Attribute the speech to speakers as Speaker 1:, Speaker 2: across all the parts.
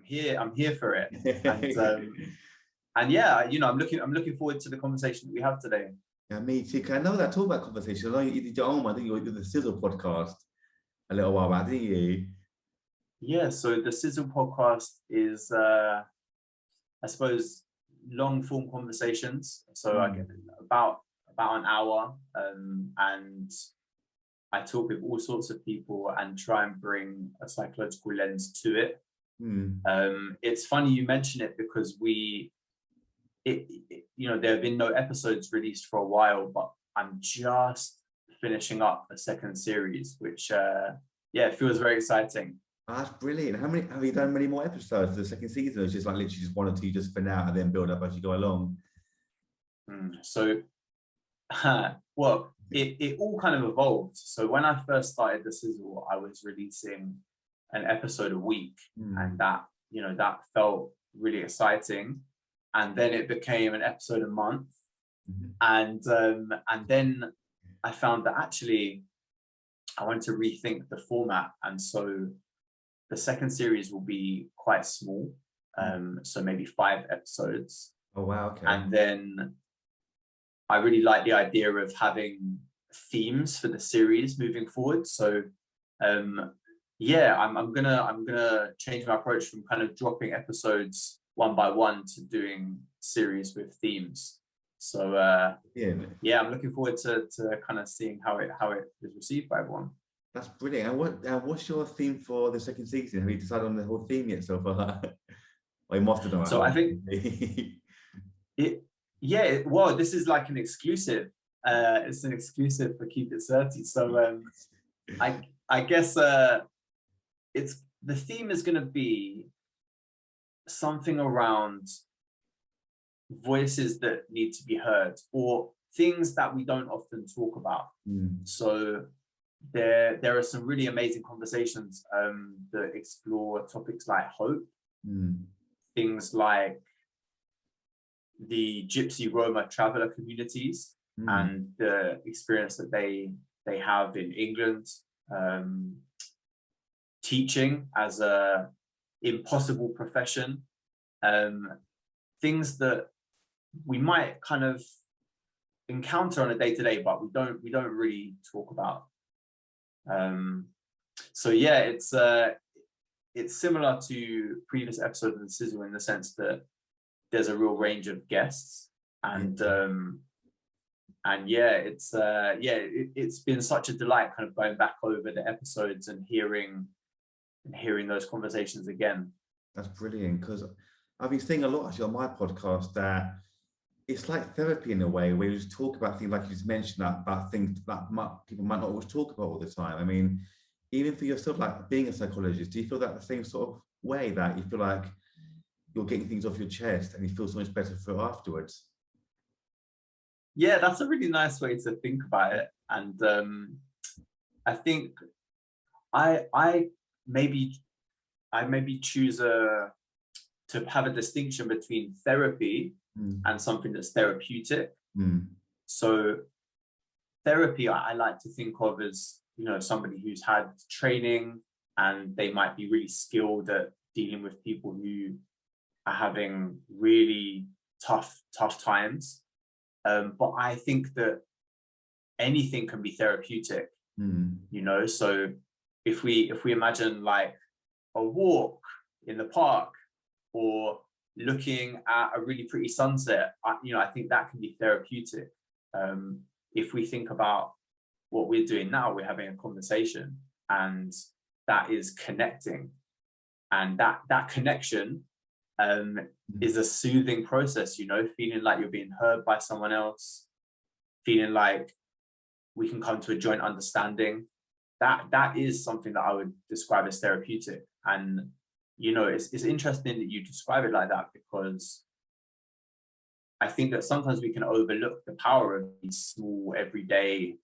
Speaker 1: here for it. And yeah, you know, I'm looking forward to the conversation that we have today.
Speaker 2: Yeah, me too. I know that talk about conversation. I know you did your own. I think you were the Sizzle podcast a little while back, didn't you?
Speaker 1: Yeah. So the Sizzle podcast is, I suppose, long form conversations. So I get about an hour, and I talk with all sorts of people and try and bring a psychological lens to it. It's funny you mention it because you know, there have been no episodes released for a while, but I'm just finishing up a second series, which it feels very exciting.
Speaker 2: Oh, that's brilliant. How many have you done? Many more episodes for the second season? Or it's just like literally just one or two just for now, and then build up as you go along.
Speaker 1: So, well, it all kind of evolved. So when I first started the Sizzle, I was releasing an episode a week, and that felt really exciting. And then it became an episode a month, and then I found that actually I wanted to rethink the format, and so the second series will be quite small, so maybe 5 episodes.
Speaker 2: Oh wow! Okay.
Speaker 1: And then I really like the idea of having themes for the series moving forward. So I'm gonna change my approach from kind of dropping episodes one by one to doing series with themes. So I'm looking forward to kind of seeing how it is received by everyone.
Speaker 2: That's brilliant. And what's your theme for the second season? Have you decided on the whole theme yet so far? Or you must have done.
Speaker 1: So I think well, this is like an exclusive. It's an exclusive for Keep It 30. So I guess it's the theme is going to be something around voices that need to be heard, or things that we don't often talk about. So there are some really amazing conversations that explore topics like hope, things like the Gypsy Roma traveler communities and the experience that they have in England, teaching as a impossible profession, things that we might kind of encounter on a day-to-day, but we don't really talk about. So yeah, it's similar to previous episodes of the Sizzle in the sense that there's a real range of guests, and it's been such a delight kind of going back over the episodes and hearing those conversations again.
Speaker 2: That's brilliant, because I've been saying a lot actually on my podcast that it's like therapy in a way, where you just talk about things like you just mentioned, about things that people might not always talk about all the time. I mean, even for yourself, like being a psychologist, do you feel that the same sort of way, that you feel like you're getting things off your chest and you feel so much better for afterwards?
Speaker 1: Yeah, that's a really nice way to think about it. And I think I maybe choose to have a distinction between therapy and something that's therapeutic. So therapy, I like to think of as, you know, somebody who's had training and they might be really skilled at dealing with people who are having really tough times. But I think that anything can be therapeutic, you know. So if we imagine like a walk in the park or looking at a really pretty sunset, I think that can be therapeutic. If we think about what we're doing now, we're having a conversation, and that is connecting, and that connection is a soothing process, you know, feeling like you're being heard by someone else, feeling like we can come to a joint understanding. That is something that I would describe as therapeutic. And you know, it's interesting that you describe it like that, because I think that sometimes we can overlook the power of these small everyday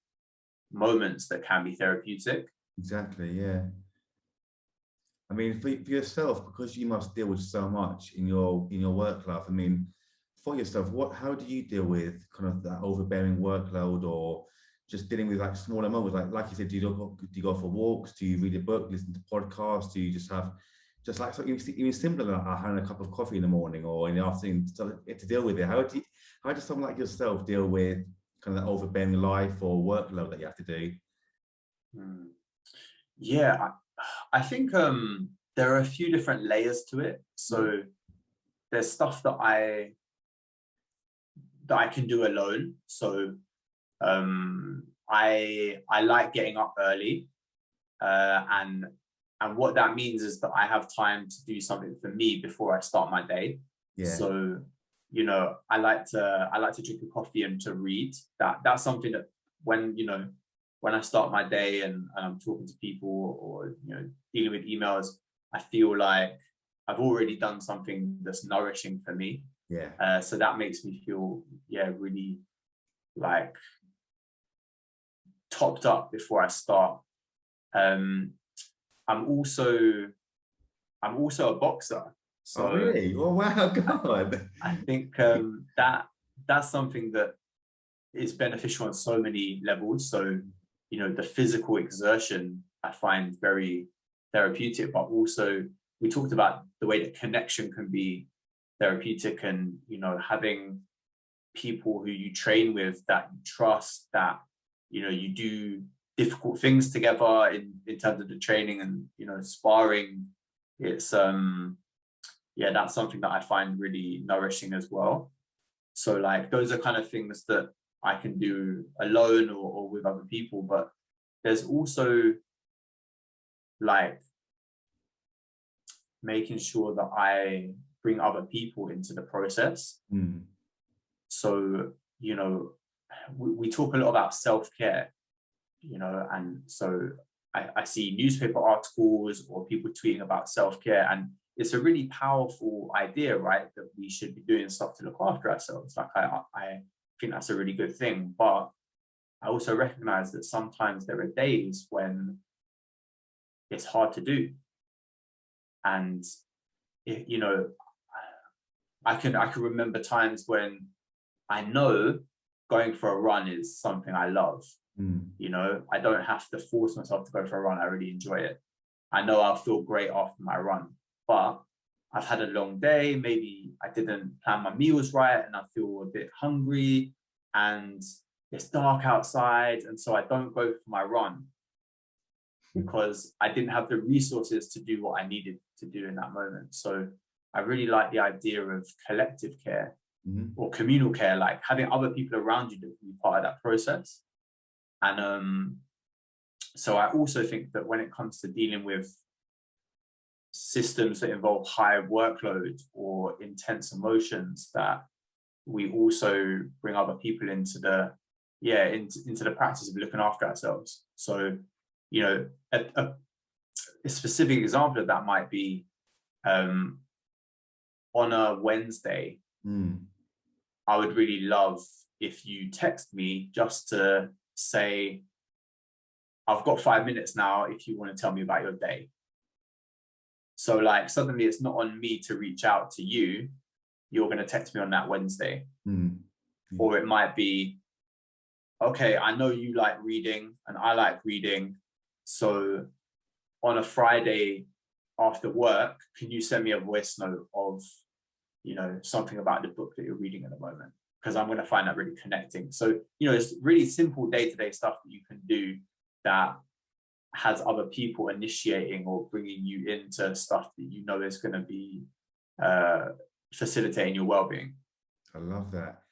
Speaker 1: moments that can be therapeutic.
Speaker 2: Exactly, yeah. I mean, for yourself, because you must deal with so much in your work life. I mean, for yourself, how do you deal with kind of that overbearing workload, or just dealing with like smaller moments? Like you said, do you go for walks? Do you read a book, listen to podcasts? Do you just have just like so even simpler than having a cup of coffee in the morning or in the afternoon to deal with it. How does someone like yourself deal with kind of the overbearing life or workload that you have to do?
Speaker 1: Yeah, I think there are a few different layers to it. So there's stuff that I can do alone. So I like getting up early, and what that means is that I have time to do something for me before I start my day.
Speaker 2: Yeah.
Speaker 1: So, you know, I like to drink a coffee and to read. That's something that when I start my day and I'm talking to people or dealing with emails, I feel like I've already done something that's nourishing for me.
Speaker 2: Yeah.
Speaker 1: So that makes me feel really like topped up before I start. I'm also a boxer. So
Speaker 2: oh really? Oh wow, God.
Speaker 1: I think that's something that is beneficial on so many levels. So, the physical exertion I find very therapeutic, but also we talked about the way that connection can be therapeutic, and having people who you train with that you trust, that you do difficult things together in terms of the training and sparring. It's that's something that I find really nourishing as well. So like those are kind of things that I can do alone or with other people. But there's also like making sure that I bring other people into the process. So, we talk a lot about self-care, and so I see newspaper articles or people tweeting about self-care, and it's a really powerful idea, right? That we should be doing stuff to look after ourselves. Like I think that's a really good thing, but I also recognize that sometimes there are days when it's hard to do, and I can remember times when I know going for a run is something I love. I don't have to force myself to go for a run. I really enjoy it. I know I'll feel great after my run, but I've had a long day. Maybe I didn't plan my meals right and I feel a bit hungry and it's dark outside. And so I don't go for my run because I didn't have the resources to do what I needed to do in that moment. So I really like the idea of collective care or communal care, like having other people around you that can be part of that process. And so I also think that when it comes to dealing with systems that involve high workload or intense emotions, that we also bring other people into the into the practice of looking after ourselves. So a specific example of that might be on a Wednesday, I would really love if you text me just to say, I've got 5 minutes now if you want to tell me about your day. So like suddenly it's not on me to reach out to you. You're going to text me on that Wednesday. Or it might be, okay, I know you like reading and I like reading. So on a Friday after work, can you send me a voice note of, something about the book that you're reading at the moment? Because I'm going to find that really connecting. So, it's really simple day-to-day stuff that you can do that has other people initiating or bringing you into stuff that is going to be facilitating your well-being.
Speaker 2: I love that.